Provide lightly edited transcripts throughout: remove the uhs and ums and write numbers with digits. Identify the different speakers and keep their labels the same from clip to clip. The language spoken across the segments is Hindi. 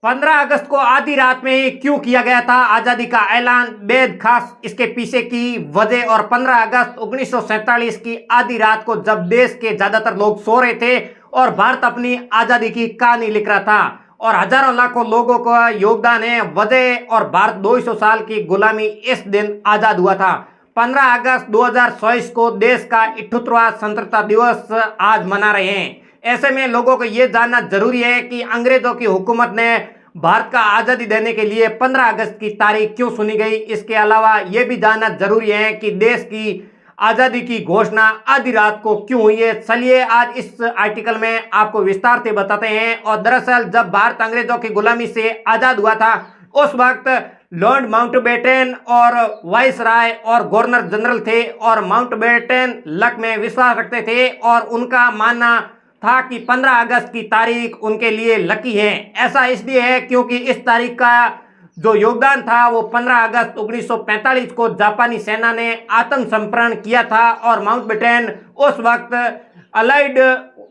Speaker 1: 15 अगस्त को आधी रात में ही क्यों किया गया था आजादी का ऐलान, बेहद खास इसके पीछे की वजह। और 15 अगस्त 1947 की आधी रात को जब देश के ज्यादातर लोग सो रहे थे और भारत अपनी आजादी की कहानी लिख रहा था और हजारों लाखों लोगों का योगदान है वजह, और भारत 200 साल की गुलामी इस दिन आजाद हुआ था। 15 अगस्त 2024 को देश का 78वां स्वतंत्रता दिवस आज मना रहे हैं। ऐसे में लोगों को यह जानना जरूरी है कि अंग्रेजों की हुकूमत ने भारत का आजादी देने के लिए 15 अगस्त की तारीख क्यों चुनी गई। इसके अलावा यह भी जानना जरूरी है कि देश की आजादी की घोषणा आधी रात को क्यों हुई है। चलिए आज इस आर्टिकल में आपको विस्तार से बताते हैं। और दरअसल जब भारत अंग्रेजों की गुलामी से आजाद हुआ था उस वक्त लॉर्ड माउंटबेटन और वाइसराय और गवर्नर जनरल थे, और माउंटबेटन लक में विश्वास रखते थे और उनका मानना था कि 15 अगस्त की तारीख उनके लिए लकी है। ऐसा इसलिए है क्योंकि इस तारीख का जो योगदान था वो 15 अगस्त 1945 को जापानी सेना ने आत्मसमर्पण किया था और माउंटबेटन उस वक्त अलाइड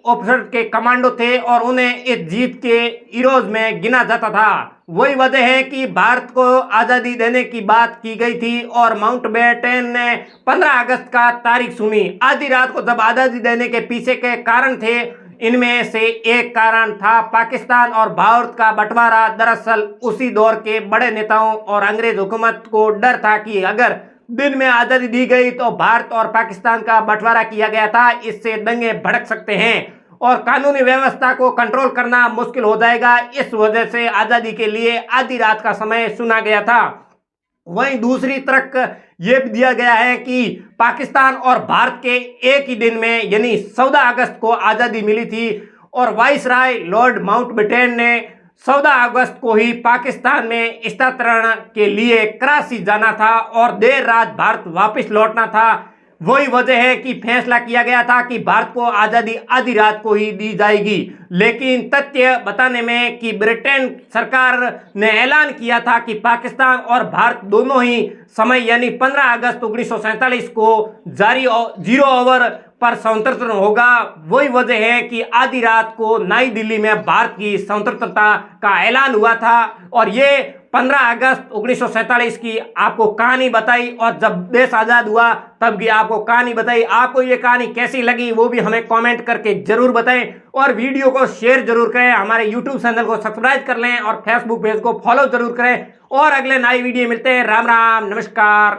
Speaker 1: ऑफिसर के कमांडो थे और उन्हें इस जीत के हीरोज में गिना जाता था। वही वजह है कि भारत को आज़ादी देने की बात की गई थी और माउंटबेटन ने 15 अगस्त का तारीख सुनी आधी रात को। जब आज़ादी देने के पीछे के कारण थे, इनमें से एक कारण था पाकिस्तान और भारत का बंटवारा। दरअसल उसी दौर के बड़े नेताओं और अंग्रेज हुकूमत को डर था कि अगर दिन में आज़ादी दी गई तो भारत और पाकिस्तान का बंटवारा किया गया था, इससे दंगे भड़क सकते हैं और कानूनी व्यवस्था को कंट्रोल करना मुश्किल हो जाएगा। इस वजह से आज़ादी के लिए आधी रात का समय चुना गया था। वहीं दूसरी तरफ यह भी दिया गया है कि पाकिस्तान और भारत के एक ही दिन में यानी 14 अगस्त को आज़ादी मिली थी और वाइसराय लॉर्ड माउंटबेटन ने 14 अगस्त को ही पाकिस्तान में स्थानांतरण के लिए कराची जाना था और देर रात भारत वापस लौटना था। वही वजह है कि फैसला किया गया था कि भारत को आज़ादी आधी रात को ही दी जाएगी। लेकिन तथ्य बताने में कि ब्रिटेन सरकार ने ऐलान किया था कि पाकिस्तान और भारत दोनों ही समय यानी 15 अगस्त 1947 को जारी 0 ओवर पर स्वतंत्र होगा। वही वजह है कि आधी रात को नई दिल्ली में भारत की स्वतंत्रता का ऐलान हुआ था और ये 15 अगस्त 1947 की आपको कहानी बताई और जब देश आज़ाद हुआ तब की आपको कहानी बताई। आपको ये कहानी कैसी लगी वो भी हमें कमेंट करके जरूर बताएं और वीडियो को शेयर जरूर करें। हमारे यूट्यूब चैनल को सब्सक्राइब कर लें और फेसबुक पेज को फॉलो जरूर करें और अगले नई वीडियो मिलते हैं। राम राम, नमस्कार।